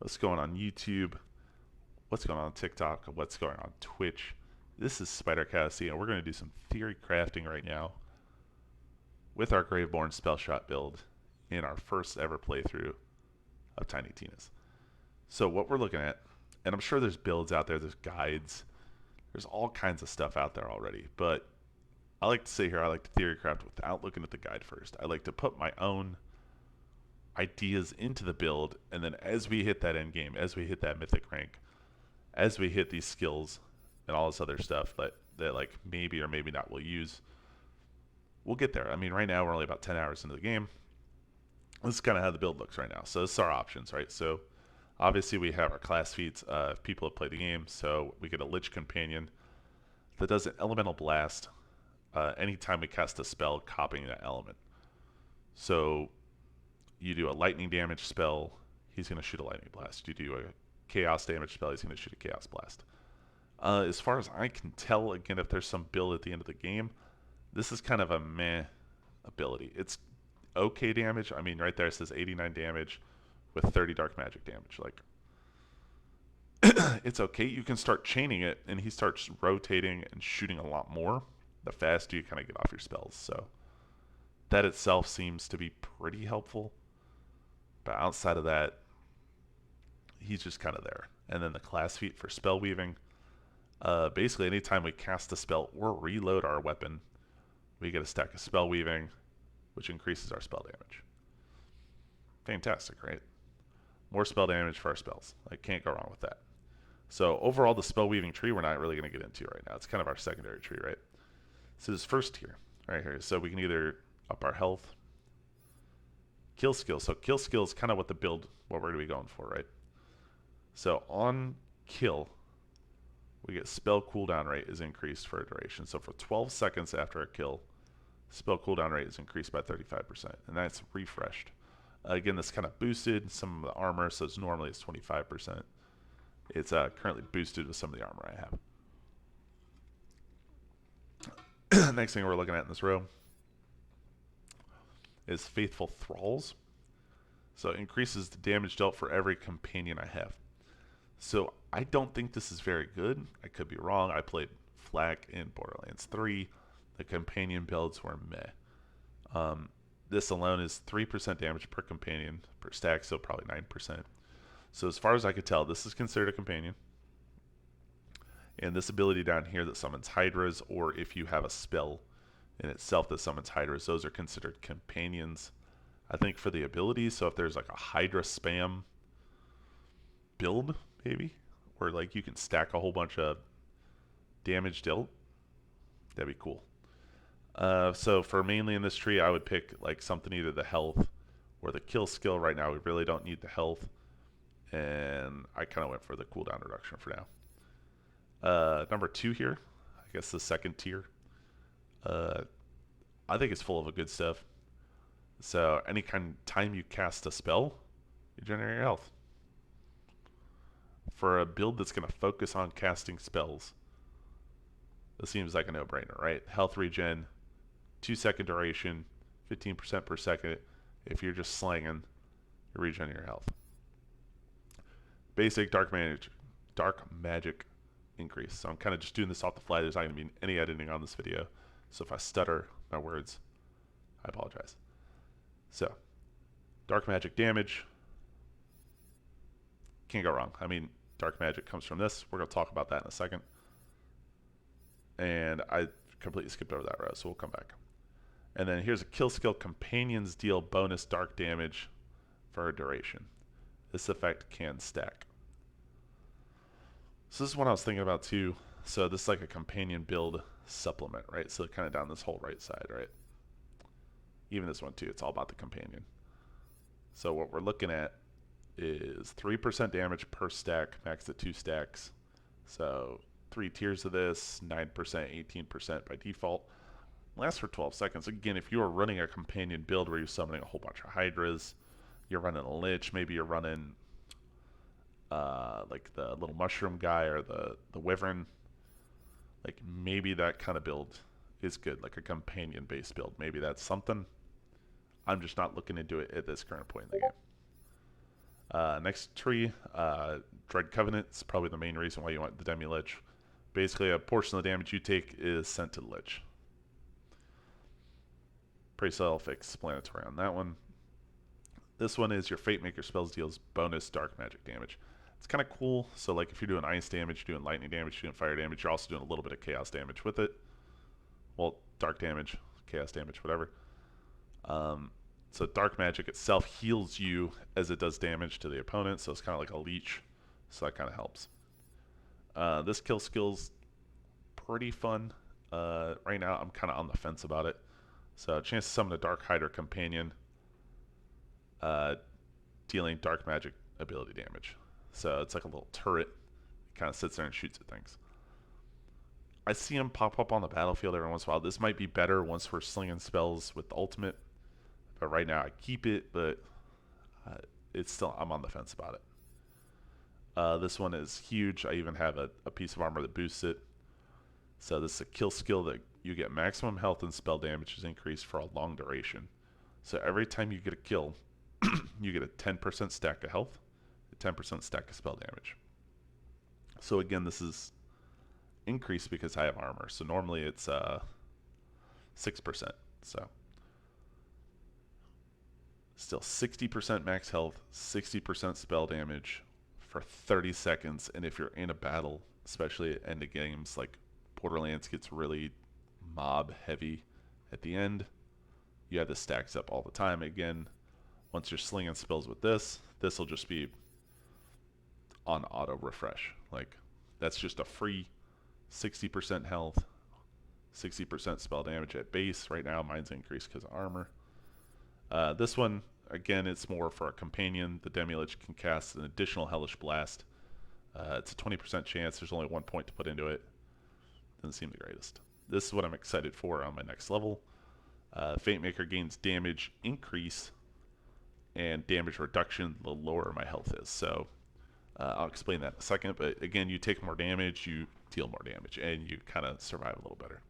what's going on YouTube, what's going on TikTok, what's going on Twitch. This is Spider Cassie, and we're going to do some theory crafting right now with our Graveborn Spellshot build in our first ever playthrough of Tiny Tina's. So what we're looking at, and I'm sure there's builds out there, there's guides, there's all kinds of stuff out there already, but I like to say here I like to theory craft without looking at the guide first. I like to put my own ideas into the build, and then as we hit that end game, as we hit that mythic rank, as we hit these skills and all this other stuff that like maybe or maybe not we'll use, we'll get there. I mean, right now we're only about 10 hours into the game. This is kind of how the build looks right now. So this is our options, right? So obviously we have our class feats if people have played the game. So we get a Lich Companion that does an elemental blast anytime we cast a spell copying that element. So you do a lightning damage spell, he's going to shoot a lightning blast. You do a chaos damage spell, he's going to shoot a chaos blast. As far as I can tell, again, if there's some build at the end of the game, this is kind of a meh ability. It's okay damage. I mean, right there it says 89 damage with 30 dark magic damage. Like, it's okay. You can start chaining it, and he starts rotating and shooting a lot more the faster you kind of get off your spells. So that itself seems to be pretty helpful. But outside of that, he's just kind of there. And then the class feat for spell weaving. Basically, anytime we cast a spell or reload our weapon, we get a stack of spell weaving, which increases our spell damage. Fantastic, right? More spell damage for our spells. I can't go wrong with that. So overall, the spell weaving tree we're not really going to get into right now. It's kind of our secondary tree, right? So this first tier, right here. So we can either up our health, kill skill. So kill skill is kind of what the build, what we're going to be going for, right? So on kill, we get spell cooldown rate is increased for a duration. So for 12 seconds after a kill, spell cooldown rate is increased by 35%, and that's refreshed. Again, this kind of boosted some of the armor, so it's normally it's 25%. It's currently boosted with some of the armor I have. Next thing we're looking at in this row is Faithful Thralls. So it increases the damage dealt for every companion I have. So I don't think this is very good. I could be wrong. I played Flak in Borderlands 3. The companion builds were meh. This alone is 3% damage per companion per stack, so probably 9%. So as far as I could tell, this is considered a companion. And this ability down here that summons Hydras, or if you have a spell in itself that summons Hydras, those are considered companions. I think for the abilities, so if there's like a Hydra spam build, maybe, where like you can stack a whole bunch of damage dealt, that'd be cool. So for mainly in this tree, I would pick like something either the health or the kill skill. Right now, we really don't need the health, and I kind of went for the cooldown reduction for now. Number 2 here, I guess the second tier. I think it's full of good stuff. So any kind of time you cast a spell, you generate your health. For a build that's going to focus on casting spells, this seems like a no-brainer, right? Health regen, 2-second duration, 15% per second. If you're just slanging, you're regenerating your health. Basic dark magic increase. So I'm kind of just doing this off the fly. There's not going to be any editing on this video. So if I stutter my words, I apologize. So, dark magic damage. Can't go wrong. I mean, dark magic comes from this. We're going to talk about that in a second. And I completely skipped over that row, so we'll come back. And then here's a kill skill. Companions deal bonus dark damage for a duration. This effect can stack. So this is what I was thinking about too. So this is like a companion build supplement, right? So kind of down this whole right side, right? Even this one too, it's all about the companion. So what we're looking at is 3% damage per stack, max at 2 stacks. So 3 tiers of this, 9%, 18% by default. Lasts for 12 seconds. Again, if you are running a companion build where you're summoning a whole bunch of Hydras, you're running a Lich, maybe you're running like the little mushroom guy or the wyvern, like maybe that kind of build is good, like a companion based build. Maybe that's something. I'm just not looking into it at this current point in the game. Next tree, Dread Covenant is probably the main reason why you want the Demi Lich. Basically, a portion of the damage you take is sent to the Lich. Pretty self-explanatory on that one. This one is your Fate Maker spells deals bonus dark magic damage. It's kind of cool. So like if you're doing ice damage, doing lightning damage, doing fire damage, you're also doing a little bit of chaos damage with it. Well, dark damage, chaos damage, whatever. So dark magic itself heals you as it does damage to the opponent. So it's kind of like a leech. So that kind of helps. This kill skill's pretty fun. Right now I'm kind of on the fence about it. So chance to summon a Dark Hider companion, dealing dark magic ability damage. So it's like a little turret. It kind of sits there and shoots at things. I see him pop up on the battlefield every once in a while. This might be better once we're slinging spells with the ultimate. But right now I keep it, but it's still, I'm on the fence about it. This one is huge. I even have a piece of armor that boosts it. So this is a kill skill that you get maximum health and spell damage is increased for a long duration. So every time you get a kill, you get a 10% stack of health, a 10% stack of spell damage. So again, this is increased because I have armor. So normally it's 6%. So still 60% max health, 60% spell damage for 30 seconds. And if you're in a battle, especially at end of games, like Borderlands gets really mob heavy at the end, you have this stacks up all the time. Again, once you're slinging spells with this will just be on auto refresh. Like that's just a free 60% health, 60% spell damage at base. Right now mine's increased because of armor. This one, again, it's more for a companion. The Demi Lich can cast an additional Hellish Blast. It's a 20% chance. There's only 1 point to put into it. Doesn't seem the greatest. This is what I'm excited for on my next level. Fate Maker gains damage increase and damage reduction the lower my health is. So I'll explain that in a second. But again, you take more damage, you deal more damage, and you kind of survive a little better.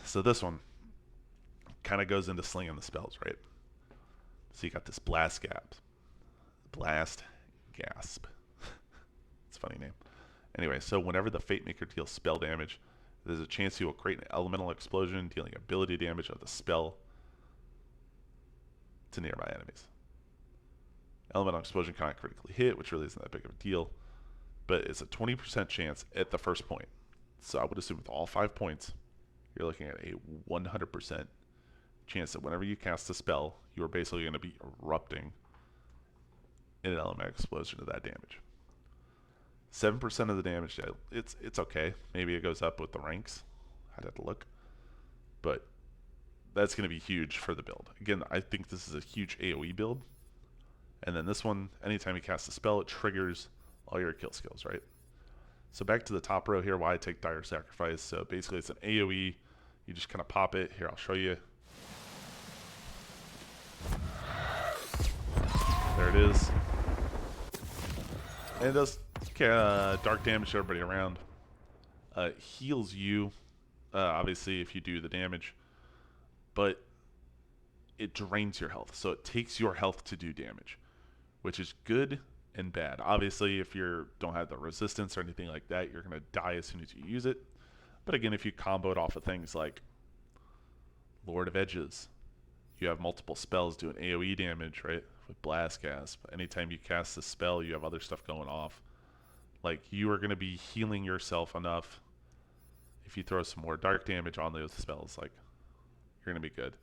So this one kind of goes into slinging the spells, right? So you got this Blast Gasp. Blast Gasp. It's a funny name. Anyway, so whenever the Fate Maker deals spell damage, there's a chance he will create an elemental explosion, dealing ability damage of the spell to nearby enemies. Elemental explosion cannot critically hit, which really isn't that big of a deal, but it's a 20% chance at the first point. So I would assume with all 5 points, you're looking at a 100% chance that whenever you cast a spell, you are basically going to be erupting in an elemental explosion of that damage. 7% of the damage, it's okay. Maybe it goes up with the ranks. I'd have to look. But that's going to be huge for the build. Again, I think this is a huge AoE build. And then this one, anytime you cast a spell, it triggers all your kill skills, right? So back to the top row here, why I take Dire Sacrifice. So basically it's an AoE. You just kind of pop it. Here, I'll show you. There it is. And it does dark damage to everybody around. Heals you, obviously, if you do the damage. But it drains your health. So it takes your health to do damage, which is good and bad. Obviously, if you don't have the resistance or anything like that, you're going to die as soon as you use it. But again, if you combo it off of things like Lord of Edges, you have multiple spells doing AoE damage, right? With Blast Gasp. Anytime you cast a spell, you have other stuff going off. Like, you are going to be healing yourself enough. If you throw some more dark damage on those spells, like, you're going to be good.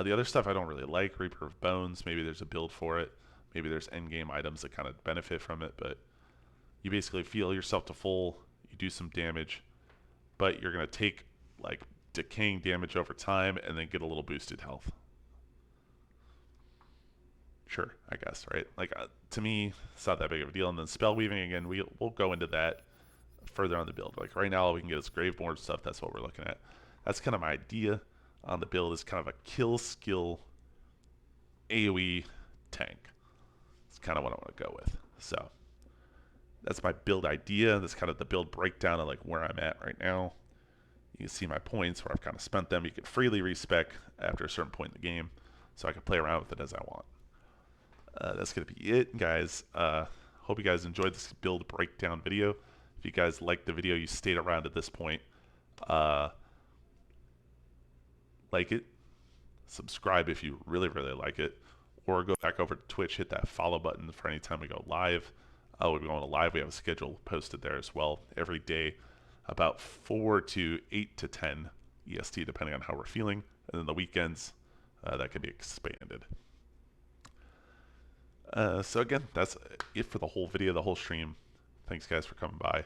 The other stuff I don't really like, Reaper of Bones, maybe there's a build for it. Maybe there's endgame items that kind of benefit from it, but you basically heal yourself to full, you do some damage, but you're going to take, like, decaying damage over time and then get a little boosted health. Sure, I guess, right? Like, to me, it's not that big of a deal. And then spell weaving, again, we'll go into that further on the build. Like, right now, all we can get is Graveborn stuff. That's what we're looking at. That's kind of my idea on the build, is kind of a kill skill AoE tank. It's kind of what I want to go with. So that's my build idea. That's kind of the build breakdown of like where I'm at right now. You can see my points where I've kind of spent them. You can freely respec after a certain point in the game. so I can play around with it as I want. That's going to be it, guys. Hope you guys enjoyed this build breakdown video. If you guys liked the video, you stayed around at this point, like it, subscribe if you really, really like it, or go back over to Twitch, hit that follow button for any time we go live. We're going live. We have a schedule posted there as well every day, about 4 to 8 to 10 EST, depending on how we're feeling. And then the weekends, that can be expanded. So again, that's it for the whole video, the whole stream. Thanks guys for coming by.